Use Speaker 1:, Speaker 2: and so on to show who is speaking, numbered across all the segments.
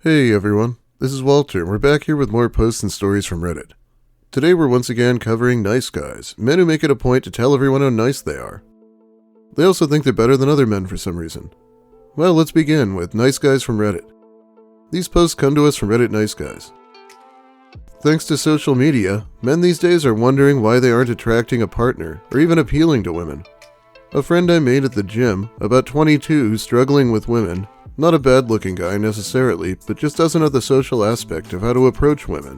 Speaker 1: Hey everyone, this is Walter, and we're back here with more posts and stories from Reddit. Today we're once again covering nice guys, men who make it a point to tell everyone how nice they are. They also think they're better than other men for some reason. Well, let's begin with nice guys from Reddit. These posts come to us from Reddit Nice Guys. Thanks to social media, men these days are wondering why they aren't attracting a partner, or even appealing to women. A friend I made at the gym, about 22, who's struggling with women, not a bad-looking guy necessarily, but just doesn't have the social aspect of how to approach women,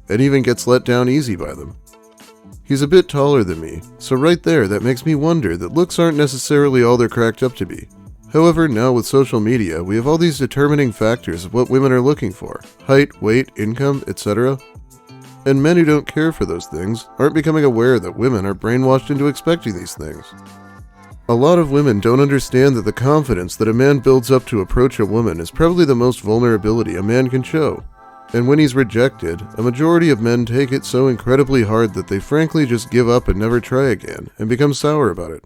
Speaker 1: and even gets let down easy by them. He's a bit taller than me, so right there that makes me wonder that looks aren't necessarily all they're cracked up to be. However, now with social media, we have all these determining factors of what women are looking for: height, weight, income, etc. And men who don't care for those things aren't becoming aware that women are brainwashed into expecting these things. A lot of women don't understand that the confidence that a man builds up to approach a woman is probably the most vulnerability a man can show. And when he's rejected, a majority of men take it so incredibly hard that they frankly just give up and never try again, and become sour about it.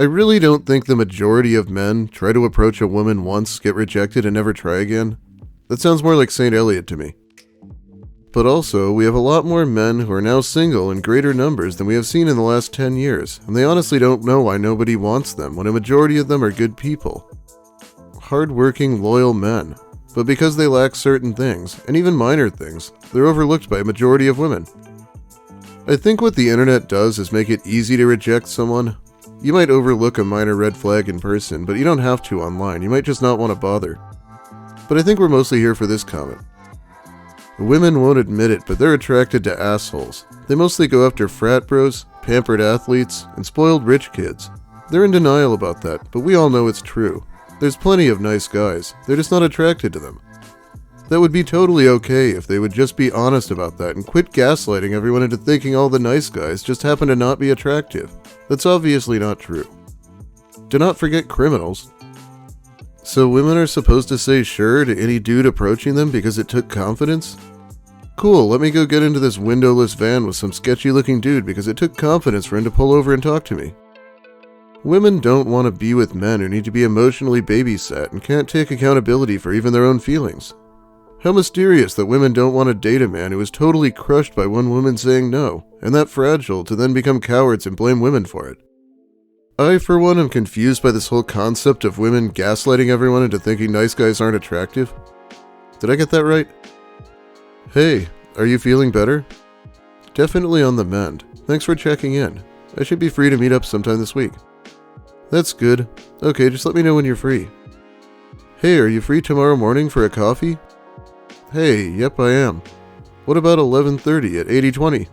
Speaker 1: I really don't think the majority of men try to approach a woman once, get rejected, and never try again. That sounds more like St. Eliot to me. But also, we have a lot more men who are now single in greater numbers than we have seen in the last 10 years, and they honestly don't know why nobody wants them when a majority of them are good people. Hard-working, loyal men. But because they lack certain things, and even minor things, they're overlooked by a majority of women. I think what the internet does is make it easy to reject someone. You might overlook a minor red flag in person, but you don't have to online. You might just not want to bother. But I think we're mostly here for this comment. Women won't admit it, but they're attracted to assholes. They mostly go after frat bros, pampered athletes, and spoiled rich kids. They're in denial about that, but we all know it's true. There's plenty of nice guys, they're just not attracted to them. That would be totally okay if they would just be honest about that and quit gaslighting everyone into thinking all the nice guys just happen to not be attractive. That's obviously not true. Do not forget criminals. So women are supposed to say sure to any dude approaching them because it took confidence? Cool, let me go get into this windowless van with some sketchy looking dude because it took confidence for him to pull over and talk to me. Women don't want to be with men who need to be emotionally babysat and can't take accountability for even their own feelings. How mysterious that women don't want to date a man who is totally crushed by one woman saying no, and that fragile to then become cowards and blame women for it. I, for one, am confused by this whole concept of women gaslighting everyone into thinking nice guys aren't attractive. Did I get that right? Hey, are you feeling better? Definitely on the mend. Thanks for checking in. I should be free to meet up sometime this week. That's good. Okay, just let me know when you're free. Hey, are you free tomorrow morning for a coffee? Hey, yep I am. What about 11:30 at 8020?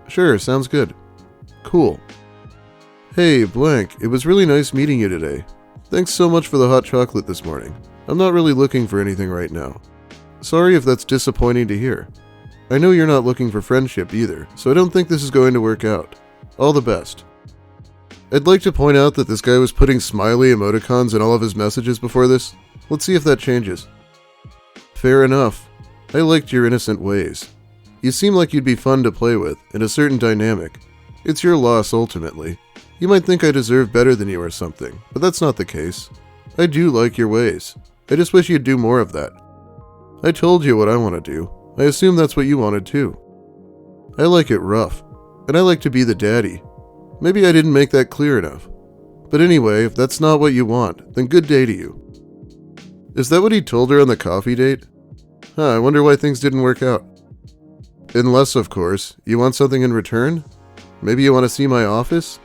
Speaker 1: Sure, sounds good. Cool. Hey, blank, it was really nice meeting you today. Thanks so much for the hot chocolate this morning. I'm not really looking for anything right now. Sorry if that's disappointing to hear. I know you're not looking for friendship either, so I don't think this is going to work out. All the best. I'd like to point out that this guy was putting smiley emoticons in all of his messages before this. Let's see if that changes. Fair enough. I liked your innocent ways. You seem like you'd be fun to play with, in a certain dynamic. It's your loss ultimately. You might think I deserve better than you or something, but that's not the case. I do like your ways. I just wish you'd do more of that. I told you what I want to do. I assume that's what you wanted too. I like it rough, and I like to be the daddy. Maybe I didn't make that clear enough. But anyway, if that's not what you want, then good day to you. Is that what he told her on the coffee date? I wonder why things didn't work out. Unless, of course, you want something in return? Maybe you want to see my office?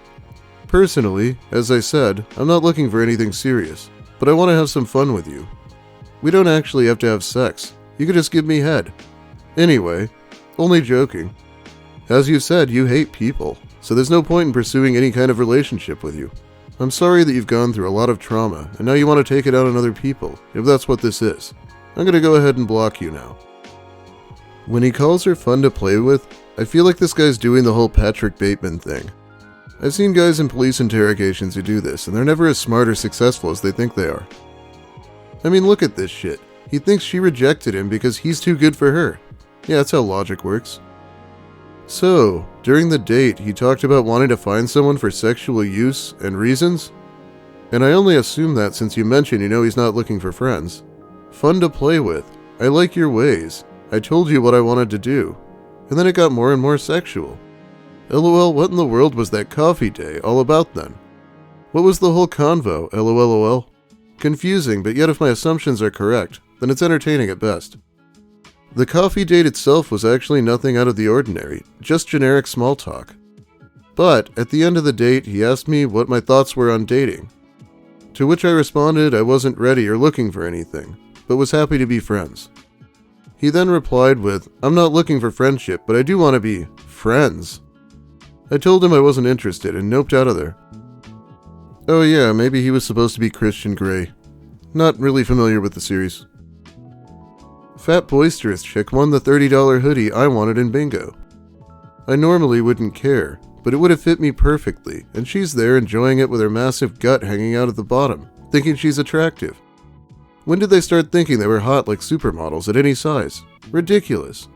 Speaker 1: Personally, as I said, I'm not looking for anything serious, but I want to have some fun with you. We don't actually have to have sex. You could just give me head. Anyway, only joking. As you said, you hate people, so there's no point in pursuing any kind of relationship with you. I'm sorry that you've gone through a lot of trauma, and now you want to take it out on other people, if that's what this is. I'm gonna go ahead and block you now. When he calls her fun to play with, I feel like this guy's doing the whole Patrick Bateman thing. I've seen guys in police interrogations who do this, and they're never as smart or successful as they think they are. I mean, look at this shit. He thinks she rejected him because he's too good for her. Yeah, that's how logic works. So, during the date, he talked about wanting to find someone for sexual use and reasons? And I only assume that since you mentioned you know he's not looking for friends. Fun to play with. I like your ways. I told you what I wanted to do. And then it got more and more sexual. LOL, what in the world was that coffee day all about then? What was the whole convo, LOLOL? Confusing, but yet if my assumptions are correct, then it's entertaining at best. The coffee date itself was actually nothing out of the ordinary, just generic small talk. But at the end of the date, he asked me what my thoughts were on dating. To which I responded I wasn't ready or looking for anything, but was happy to be friends. He then replied with, I'm not looking for friendship, but I do want to be friends. I told him I wasn't interested and noped out of there. Oh yeah, maybe he was supposed to be Christian Grey. Not really familiar with the series. Fat boisterous chick won the $30 hoodie I wanted in bingo. I normally wouldn't care, but it would have fit me perfectly, and she's there enjoying it with her massive gut hanging out at the bottom, thinking she's attractive. When did they start thinking they were hot like supermodels at any size? Ridiculous.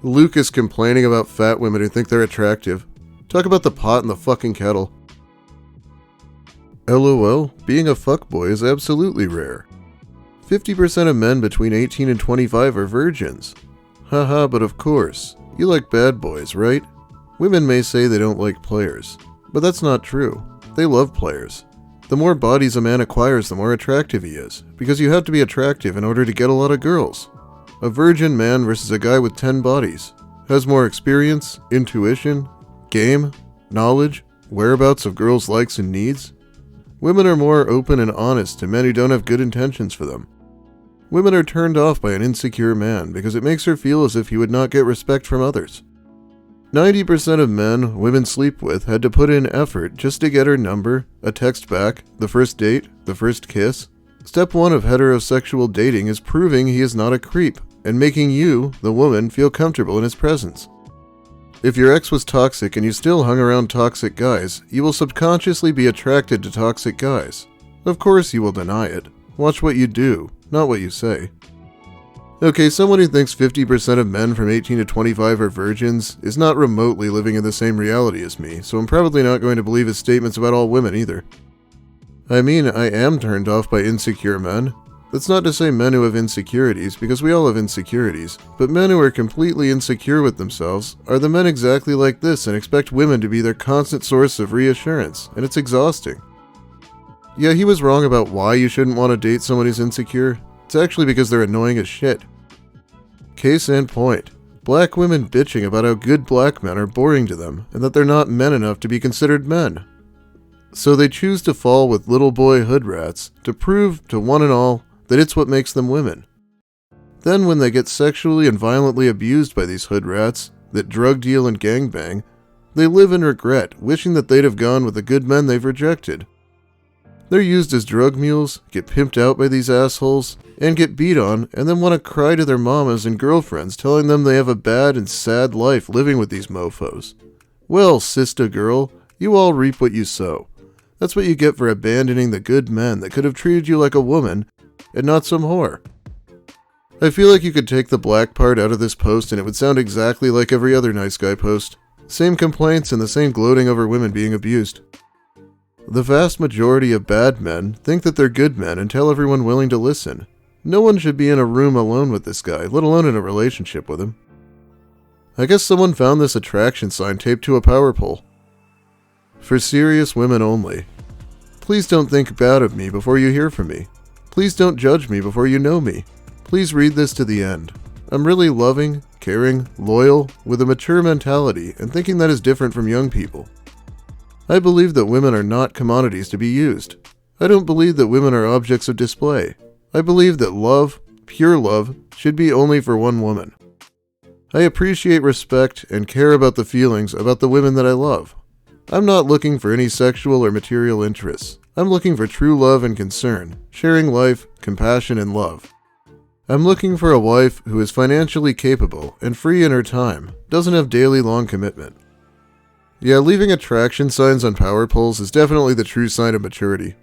Speaker 1: Luke is complaining about fat women who think they're attractive. Talk about the pot in the fucking kettle. LOL, being a fuckboy is absolutely rare. 50% of men between 18 and 25 are virgins. Haha, but of course. You like bad boys, right? Women may say they don't like players, but that's not true. They love players. The more bodies a man acquires, the more attractive he is, because you have to be attractive in order to get a lot of girls. A virgin man versus a guy with 10 bodies has more experience, intuition, game, knowledge, whereabouts of girls' likes and needs. Women are more open and honest to men who don't have good intentions for them. Women are turned off by an insecure man because it makes her feel as if he would not get respect from others. 90% of men women sleep with had to put in effort just to get her number, a text back, the first date, the first kiss. Step 1 of heterosexual dating is proving he is not a creep and making you, the woman, feel comfortable in his presence. If your ex was toxic and you still hung around toxic guys, you will subconsciously be attracted to toxic guys. Of course you will deny it. Watch what you do, not what you say. Okay, someone who thinks 50% of men from 18 to 25 are virgins is not remotely living in the same reality as me, so I'm probably not going to believe his statements about all women either. I mean, I am turned off by insecure men. That's not to say men who have insecurities, because we all have insecurities, but men who are completely insecure with themselves are the men exactly like this and expect women to be their constant source of reassurance, and it's exhausting. Yeah, he was wrong about why you shouldn't want to date someone who's insecure. It's actually because they're annoying as shit. Case in point, black women bitching about how good black men are boring to them and that they're not men enough to be considered men. So they choose to fall with little boy hood rats to prove to one and all that it's what makes them women. Then when they get sexually and violently abused by these hood rats that drug deal and gangbang, they live in regret, wishing that they'd have gone with the good men they've rejected. They're used as drug mules, get pimped out by these assholes, and get beat on, and then want to cry to their mamas and girlfriends telling them they have a bad and sad life living with these mofos. Well, sister girl, you all reap what you sow. That's what you get for abandoning the good men that could have treated you like a woman and not some whore. I feel like you could take the black part out of this post and it would sound exactly like every other nice guy post. Same complaints and the same gloating over women being abused. The vast majority of bad men think that they're good men and tell everyone willing to listen. No one should be in a room alone with this guy, let alone in a relationship with him. I guess someone found this attraction sign taped to a power pole. For serious women only. Please don't think bad of me before you hear from me. Please don't judge me before you know me. Please read this to the end. I'm really loving, caring, loyal, with a mature mentality and thinking that is different from young people. I believe that women are not commodities to be used. I don't believe that women are objects of display. I believe that love, pure love, should be only for one woman. I appreciate respect and care about the feelings about the women that I love. I'm not looking for any sexual or material interests. I'm looking for true love and concern, sharing life, compassion, and love. I'm looking for a wife who is financially capable and free in her time, doesn't have daily long commitment. Yeah, leaving attraction signs on power poles is definitely the true sign of maturity.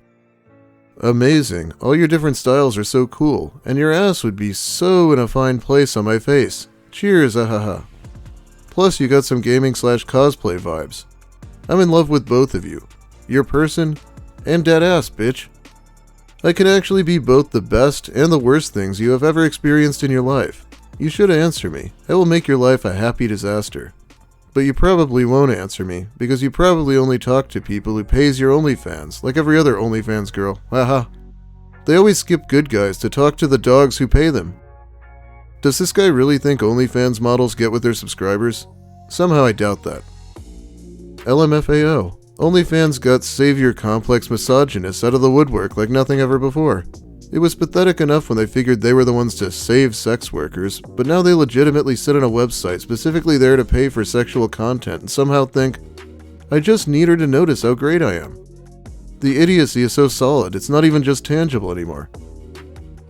Speaker 1: Amazing, all your different styles are so cool, and your ass would be so in a fine place on my face. Cheers, ahaha. Plus you got some gaming/cosplay vibes. I'm in love with both of you. Your person, and dead ass, bitch. I can actually be both the best and the worst things you have ever experienced in your life. You should answer me. I will make your life a happy disaster. But you probably won't answer me, because you probably only talk to people who pays your OnlyFans, like every other OnlyFans girl. Haha. They always skip good guys to talk to the dogs who pay them. Does this guy really think OnlyFans models get with their subscribers? Somehow I doubt that. LMFAO. OnlyFans got savior complex misogynists out of the woodwork like nothing ever before. It was pathetic enough when they figured they were the ones to save sex workers, but now they legitimately sit on a website specifically there to pay for sexual content and somehow think, I just need her to notice how great I am. The idiocy is so solid, it's not even just tangible anymore.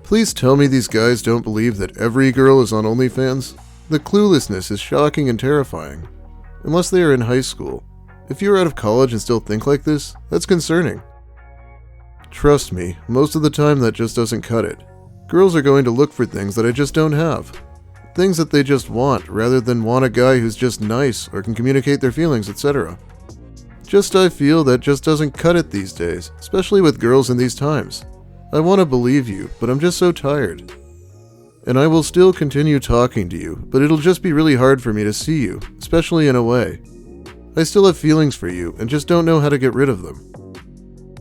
Speaker 1: Please tell me these guys don't believe that every girl is on OnlyFans? The cluelessness is shocking and terrifying. Unless they are in high school. If you're out of college and still think like this, that's concerning. Trust me, most of the time that just doesn't cut it. Girls are going to look for things that I just don't have. Things that they just want, rather than want a guy who's just nice or can communicate their feelings, etc. I feel that just doesn't cut it these days, especially with girls in these times. I want to believe you, but I'm just so tired. And I will still continue talking to you, but it'll just be really hard for me to see you, especially in a way. I still have feelings for you, and just don't know how to get rid of them.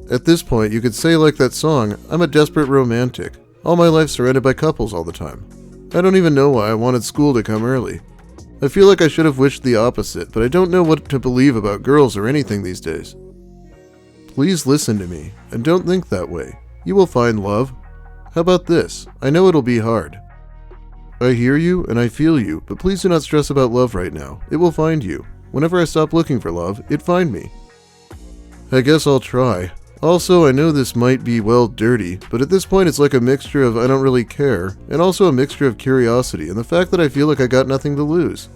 Speaker 1: At this point, you could say like that song, I'm a desperate romantic. All my life surrounded by couples all the time. I don't even know why I wanted school to come early. I feel like I should have wished the opposite, but I don't know what to believe about girls or anything these days. Please listen to me, and don't think that way. You will find love. How about this? I know it'll be hard. I hear you and I feel you, but please do not stress about love right now. It will find you. Whenever I stop looking for love, it'd find me. I guess I'll try. Also, I know this might be, well, dirty, but at this point it's like a mixture of I don't really care, and also a mixture of curiosity and the fact that I feel like I got nothing to lose.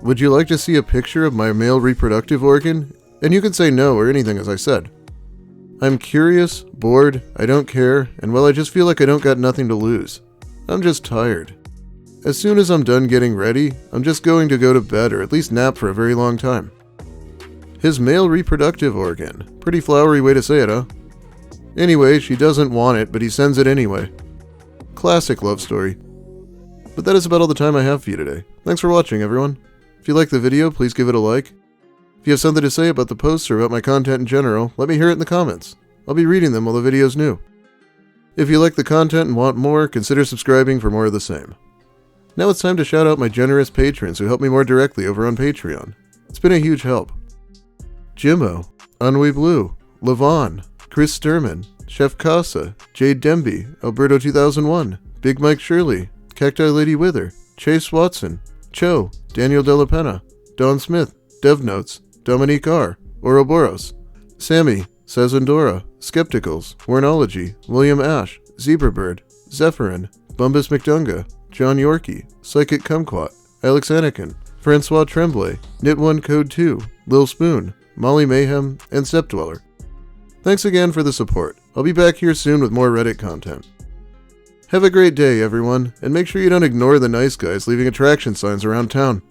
Speaker 1: Would you like to see a picture of my male reproductive organ? And you can say no or anything as I said. I'm curious, bored, I don't care, and well, I just feel like I don't got nothing to lose. I'm just tired. As soon as I'm done getting ready, I'm just going to go to bed or at least nap for a very long time. His male reproductive organ. Pretty flowery way to say it, huh? Anyway, she doesn't want it, but he sends it anyway. Classic love story. But that is about all the time I have for you today. Thanks for watching, everyone. If you liked the video, please give it a like. If you have something to say about the posts or about my content in general, let me hear it in the comments. I'll be reading them while the video's new. If you like the content and want more, consider subscribing for more of the same. Now it's time to shout out my generous patrons who help me more directly over on Patreon. It's been a huge help. Jimmo, Ennui Blue, Levon, Chris Sturman, Chef Casa, Jade Demby, Alberto 2001, Big Mike Shirley, Cacti Lady Wither, Chase Watson, Cho, Daniel Della Pena, Don Smith, Dev Notes, Dominique R., Ouroboros, Sammy, Sazandora, Skepticals, Warnology, William Ash, Zebrabird, Zephyrin, Bumbus McDunga, John Yorkie, Psychic Kumquat, Alex Anakin, Francois Tremblay, Knit1 Code 2, Lil Spoon, Molly Mayhem, and Stepdweller. Thanks again for the support. I'll be back here soon with more Reddit content. Have a great day, everyone, and make sure you don't ignore the nice guys leaving attraction signs around town.